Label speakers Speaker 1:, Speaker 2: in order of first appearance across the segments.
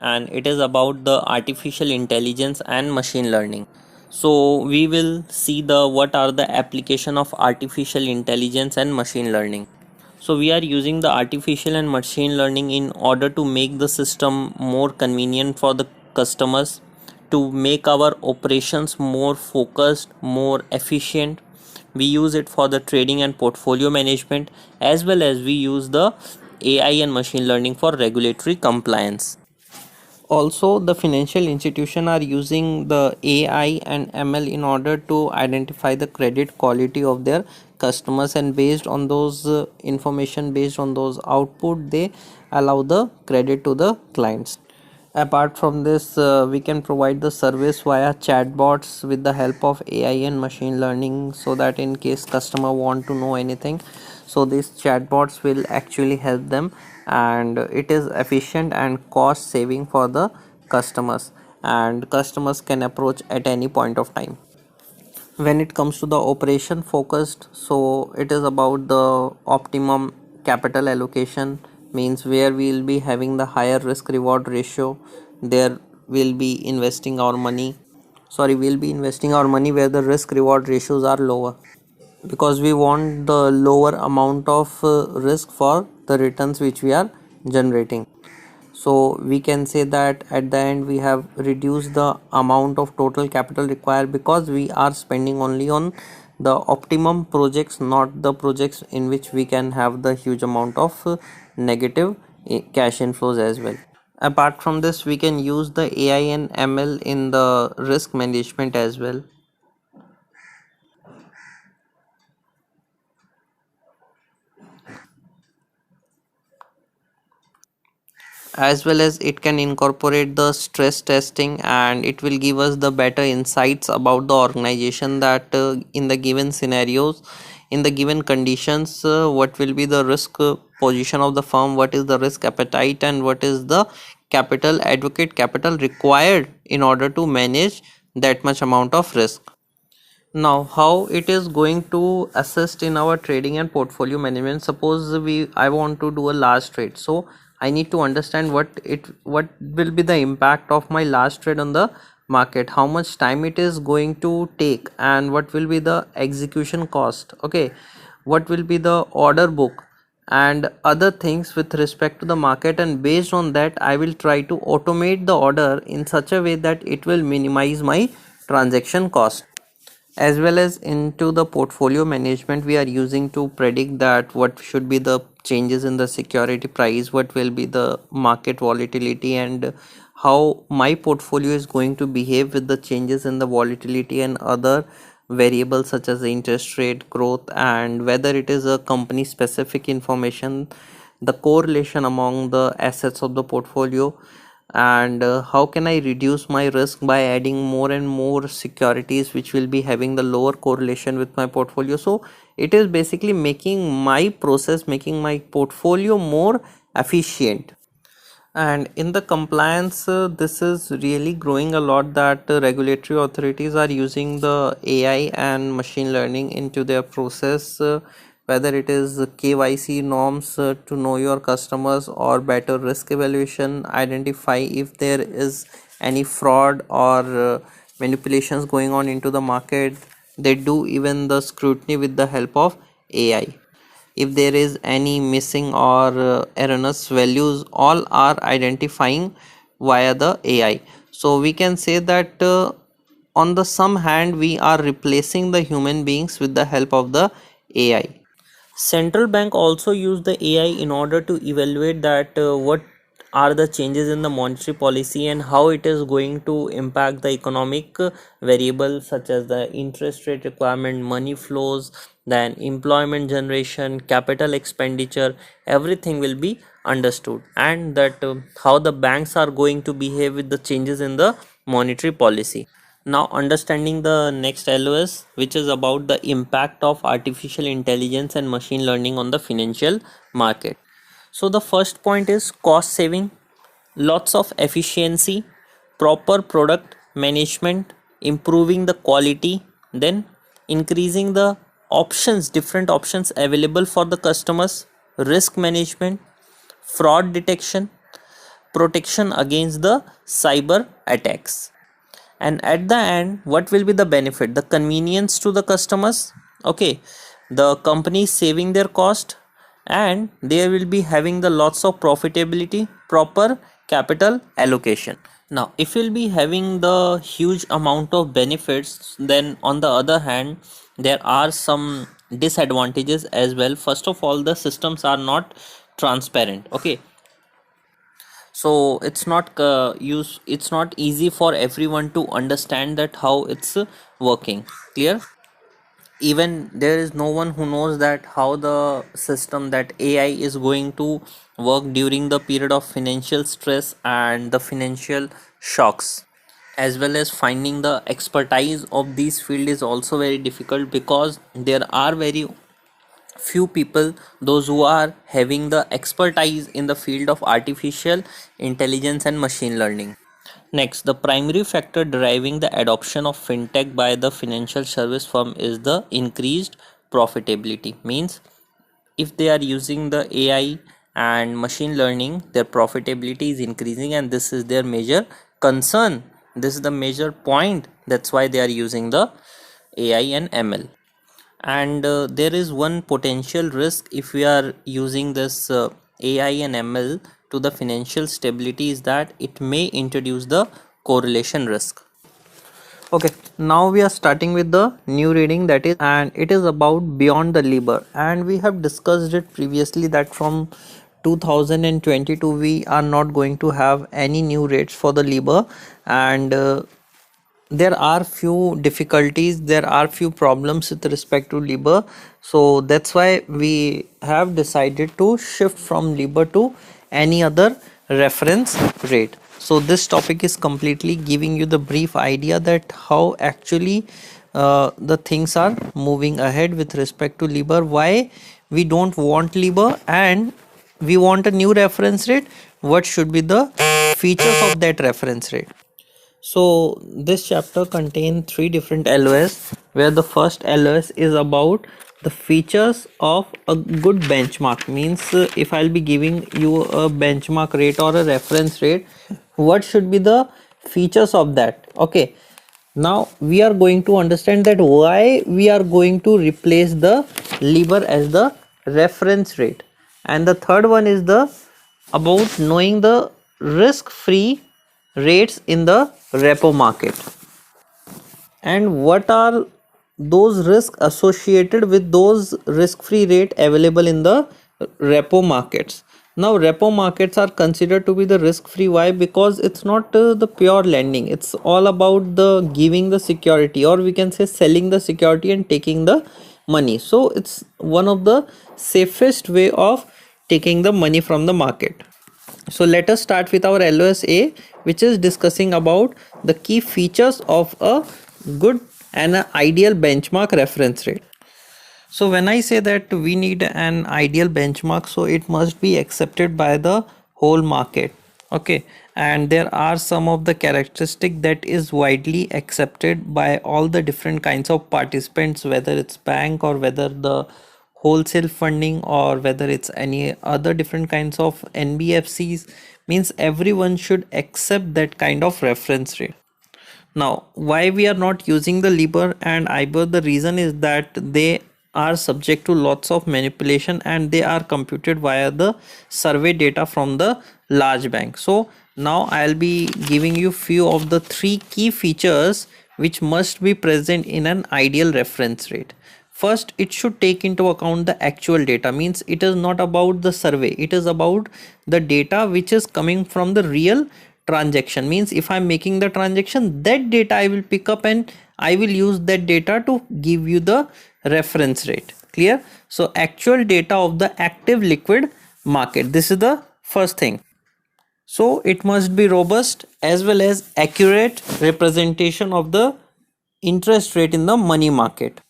Speaker 1: and it is about the artificial intelligence and machine learning. So we will see the what are the application of artificial intelligence and machine learning. So we are using the artificial and machine learning in order to make the system more convenient for the customers, to make our operations more focused, more efficient. We use it for the trading and portfolio management, as well as we use the AI and machine learning for regulatory compliance. Also, the financial institution are using the AI and ML in order to identify the credit quality of their customers, and based on those information, based on those output, they allow the credit to the clients. Apart from this, we can provide the service via chatbots with the help of AI and machine learning, so that in case customer want to know anything, so these chatbots will actually help them, and it is efficient and cost saving for the customers, and customers can approach at any point of time. When it comes to the operation focused, so it is about the optimum capital allocation, means where we will be having the higher risk reward ratio, there will be investing our money, we'll be investing our money where the risk reward ratios are lower, because we want the lower amount of risk for the returns which we are generating. So we can say that at the end we have reduced the amount of total capital required, because we are spending only on the optimum projects, not the projects in which we can have the huge amount of negative cash inflows as well. Apart from this, we can use the AI and ML in the risk management as well. As well as it can incorporate the stress testing, and it will give us the better insights about the organization, that in the given scenarios, in the given conditions, what will be the risk position of the firm, what is the risk appetite, and what is the capital adequate capital required in order to manage that much amount of risk. Now, how it is going to assist in our trading and portfolio management? Suppose I want to do a large trade, so I need to understand what will be the impact of my last trade on the market, how much time it is going to take, and what will be the execution cost. Okay, what will be the order book and other things with respect to the market, and based on that I will try to automate the order in such a way that it will minimize my transaction cost. As well as into the portfolio management, we are using to predict that what should be the changes in the security price, what will be the market volatility, and how my portfolio is going to behave with the changes in the volatility and other variables such as the interest rate growth, and whether it is a company specific information, the correlation among the assets of the portfolio, and how can I reduce my risk by adding more and more securities which will be having the lower correlation with my portfolio. So it is basically making my process, making my portfolio more efficient. And in the compliance, this is really growing a lot, that regulatory authorities are using the AI and machine learning into their process, whether it is KYC norms to know your customers, or better risk evaluation, identify if there is any fraud or manipulations going on into the market. They do even the scrutiny with the help of AI. If there is any missing or erroneous values, all are identifying via the AI. So we can say that on the some hand we are replacing the human beings with the help of the AI. Central bank also use the AI in order to evaluate that what are the changes in the monetary policy, and how it is going to impact the economic variables such as the interest rate requirement, money flows, then employment generation, capital expenditure. Everything will be understood, and that how the banks are going to behave with the changes in the monetary policy. Now, understanding the next LOS, which is about the impact of artificial intelligence and machine learning on the financial market. So, the first point is cost saving, lots of efficiency, proper product management, improving the quality, then increasing the options, different options available for the customers, risk management, fraud detection, protection against the cyber attacks. And at the end, what will be the benefit? The convenience to the customers. Okay, the company is saving their cost, and they will be having the lots of profitability, proper capital allocation. Now if you'll be having the huge amount of benefits, then on the other hand there are some disadvantages as well. First of all, the systems are not transparent. Okay, so it's not easy for everyone to understand that how it's working. Clear? Even there is no one who knows that how the system, that AI is going to work during the period of financial stress and the financial shocks. As well as finding the expertise of this field is also very difficult, because there are very few people those who are having the expertise in the field of artificial intelligence and machine learning. Next, the primary factor driving the adoption of fintech by the financial service firm is the increased profitability. Means if they are using the AI and machine learning, their profitability is increasing, and this is their major concern. This is the major point. That's why they are using the AI and ML. And there is one potential risk if we are using this AI and ML to the financial stability, is that it may introduce the correlation risk. Okay, now we are starting with the new reading, that is, and it is about beyond the LIBOR, and we have discussed it previously that from 2022 we are not going to have any new rates for the LIBOR. And there are few difficulties, there are few problems with respect to LIBOR. So that's why we have decided to shift from LIBOR to any other reference rate. So this topic is completely giving you the brief idea that how actually the things are moving ahead with respect to LIBOR, why we don't want LIBOR and we want a new reference rate, what should be the features of that reference rate. So this chapter contains three different LOS, where the first LOS is about the features of a good benchmark. Means if I'll be giving you a benchmark rate or a reference rate, what should be the features of that. Okay, now we are going to understand that why we are going to replace the LIBOR as the reference rate. And the third one is the about knowing the risk free rates in the repo market, and what are those risks associated with those risk free rate available in the repo markets. Now repo markets are considered to be the risk free. Why? Because it's not the pure lending, it's all about the giving the security, or we can say selling the security and taking the money. So it's one of the safest way of taking the money from the market. So let us start with our LOSA, which is discussing about the key features of a good and an ideal benchmark reference rate. So when I say that we need an ideal benchmark, so it must be accepted by the whole market. Okay, and there are some of the characteristic that is widely accepted by all the different kinds of participants, whether it's bank or whether the wholesale funding or whether it's any other different kinds of NBFCs. Means everyone should accept that kind of reference rate. Now why we are not using the LIBOR and IBOR? The reason is that they are subject to lots of manipulation and they are computed via the survey data from the large bank. So now I'll be giving you few of the three key features which must be present in an ideal reference rate. First, it should take into account the actual data. Means it is not about the survey, it is about the data which is coming from the real transaction. Means if I'm making the transaction, that data I will pick up and I will use that data to give you the reference rate. Clear? So actual data of the active liquid market, this is the first thing. So it must be robust as well as accurate representation of the interest rate in the money market.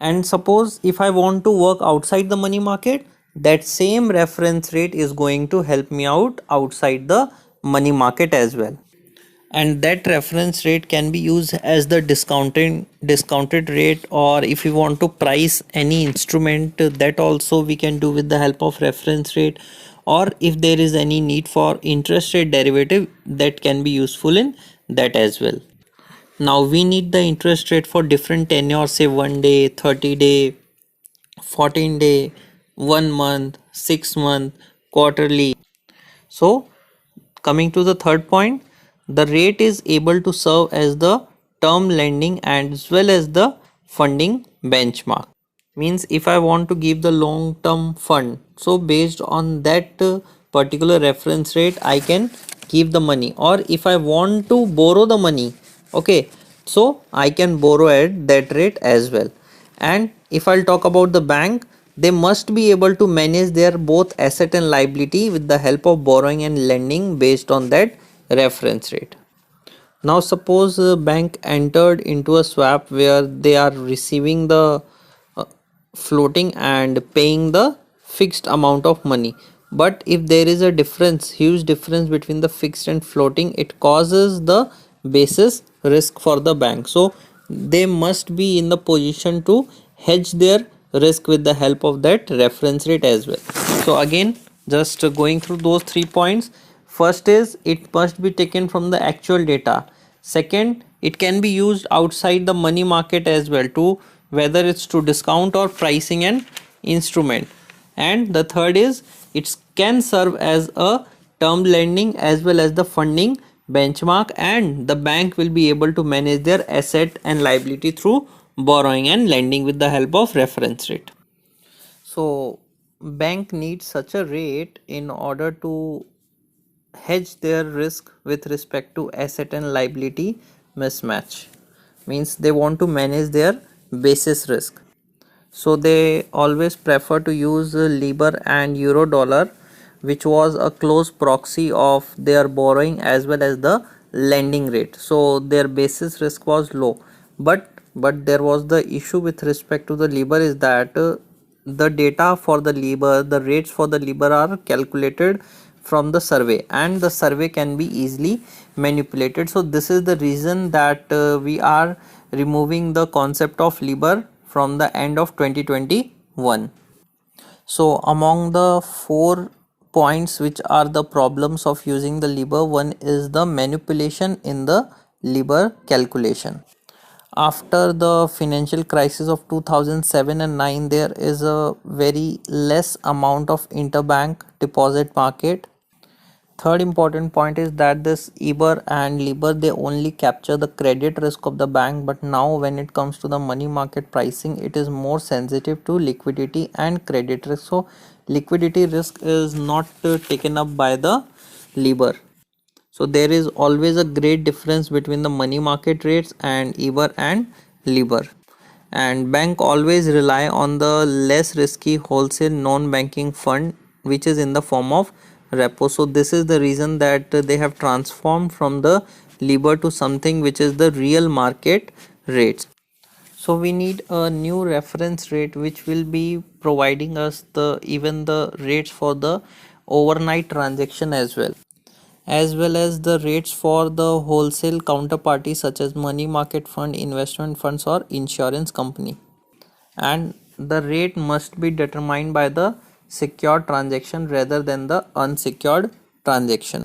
Speaker 1: And suppose if I want to work outside the money market, that same reference rate is going to help me out outside the money market as well. And that reference rate can be used as the discounted rate, or if you want to price any instrument, that also we can do with the help of reference rate. or if there is any need for interest rate derivative, that can be useful in that as well. Now we need the interest rate for different tenure, say 1 day, 30 day, 14 day, 1 month, 6 month, quarterly. So coming to the third point, the rate is able to serve as the term lending as well as the funding benchmark. Means if I want to give the long term fund, so based on that particular reference rate I can give the money, or if I want to borrow the money, okay, so I can borrow at that rate as well. And if I'll talk about the bank, they must be able to manage their both asset and liability with the help of borrowing and lending based on that reference rate. Now suppose a bank entered into a swap where they are receiving the uh, floating and paying the fixed amount of money. But if there is a difference, huge difference between the fixed and floating, it causes the basis risk for the bank. So they must be in the position to hedge their risk with the help of that reference rate as well. So again, just going through those 3 points. First is it must be taken from the actual data. Second, it can be used outside the money market as well, to whether it's to discount or pricing an instrument. And the third is it can serve as a term lending as well as the funding benchmark, and the bank will be able to manage their asset and liability through borrowing and lending with the help of reference rate. So bank needs such a rate in order to hedge their risk with respect to asset and liability mismatch. Means they want to manage their basis risk, so they always prefer to use Libor and Euro dollar, which was a close proxy of their borrowing as well as the lending rate. So their basis risk was low, but there was the issue with respect to the Libor is that the data for the Libor, the rates for the Libor are calculated from the survey, and the survey can be easily manipulated. So this is the reason that we are removing the concept of Libor from the end of 2021. So among the 4 points which are the problems of using the Libor, one is the manipulation in the Libor calculation. After the financial crisis of 2007 and 9, there is a very less amount of interbank deposit market. Third important point is that this EBOR and LIBOR, they only capture the credit risk of the bank, but now when it comes to the money market pricing, it is more sensitive to liquidity and credit risk. So liquidity risk is not taken up by the LIBOR. So there is always a great difference between the money market rates and EBOR and LIBOR. And bank always rely on the less risky wholesale non-banking fund, which is in the form of repo. So this is the reason that they have transformed from the Libor to something which is the real market rates. So we need a new reference rate which will be providing us the even the rates for the overnight transaction as well as the rates for the wholesale counterparty such as money market fund, investment funds or insurance company. And the rate must be determined by the secured transaction rather than the unsecured transaction.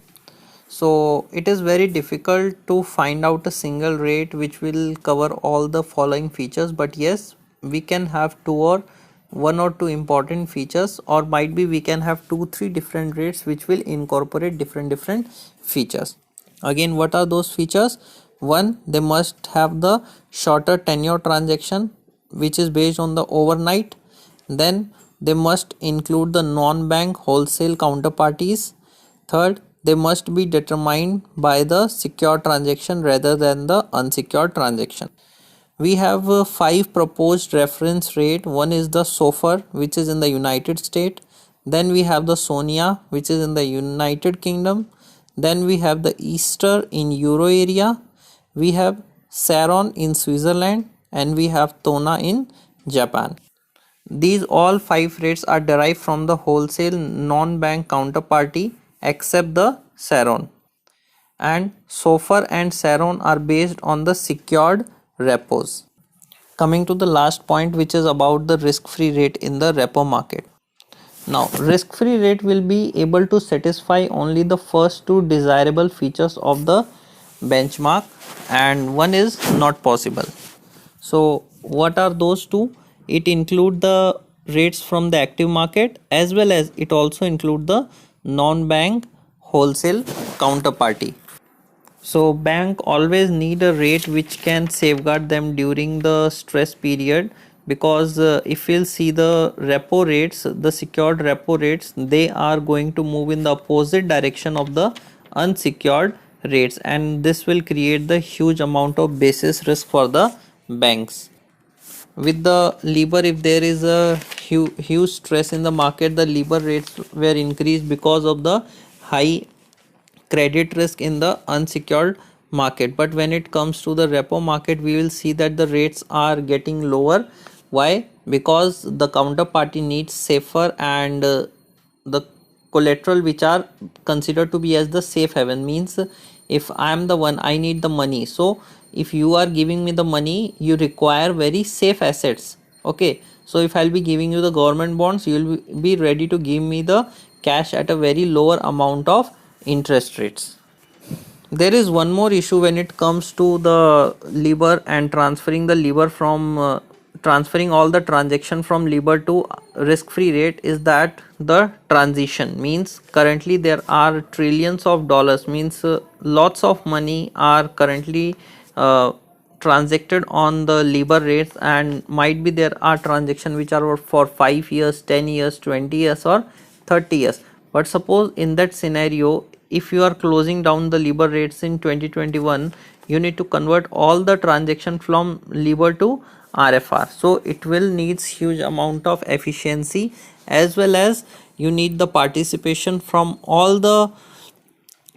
Speaker 1: So it is very difficult to find out a single rate which will cover all the following features, but yes, we can have two or one or two important features, or might be we can have 2-3 different rates which will incorporate different features. Again, what are those features? One, they must have the shorter tenure transaction which is based on the overnight. Then they must include the non-bank wholesale counterparties. Third, they must be determined by the secure transaction rather than the unsecured transaction. We have 5 proposed reference rate. One is the SOFR, which is in the United States. Then we have the SONIA, which is in the United Kingdom. Then we have the Easter in Euro area. We have Saron in Switzerland, and we have Tona in Japan. These all 5 rates are derived from the wholesale non-bank counterparty except the Saron. And SOFR and Saron are based on the secured repos. Coming to the last point, which is about the risk-free rate in the repo market. Now, risk-free rate will be able to satisfy only the first two desirable features of the benchmark, and one is not possible. So, what are those two? It include the rates from the active market, as well as it also include the non-bank wholesale counterparty. So bank always need a rate which can safeguard them during the stress period, because if we'll see the repo rates, the secured repo rates, they are going to move in the opposite direction of the unsecured rates, and this will create the huge amount of basis risk for the banks. With the Libor, if there is a huge stress in the market, the Libor rates were increased because of the high credit risk in the unsecured market. But when it comes to the repo market, we will see that the rates are getting lower. Why? Because the counterparty needs safer, and the collateral which are considered to be as the safe haven, means if I am the one, I need the money. So if you are giving me the money, you require very safe assets. Okay, so if I'll be giving you the government bonds, you will be ready to give me the cash at a very lower amount of interest rates. There is one more issue when it comes to the Libor and transferring the Libor from transferring all the transaction from Libor to risk free rate, is that the transition, means currently there are trillions of dollars, means lots of money are currently uh, transacted on the Libor rates, and might be there are transactions which are for 5 years, 10 years, 20 years, or 30 years. But suppose in that scenario, if you are closing down the Libor rates in 2021, you need to convert all the transaction from Libor to RFR. So it will needs huge amount of efficiency, as well as you need the participation from all the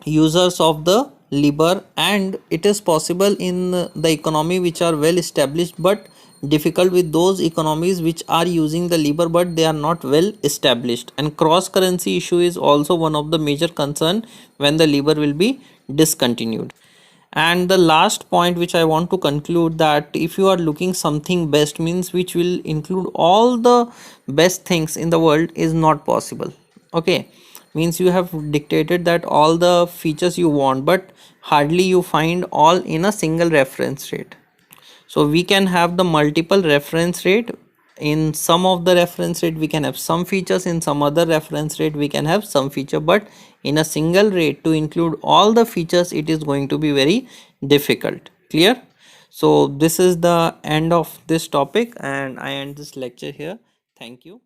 Speaker 1: users of the Libor, and it is possible in the economy which are well established, but difficult with those economies which are using the Libor but they are not well established. And cross currency issue is also one of the major concern when the Libor will be discontinued. And the last point which I want to conclude, that if you are looking something best, means which will include all the best things in the world, is not possible. Okay, means you have dictated that all the features you want, but hardly you find all in a single reference rate. So we can have the multiple reference rate. In some of the reference rate we can have some features, in some other reference rate we can have some feature, but in a single rate to include all the features, it is going to be very difficult. Clear? So this is the end of this topic, and I end this lecture here. Thank you.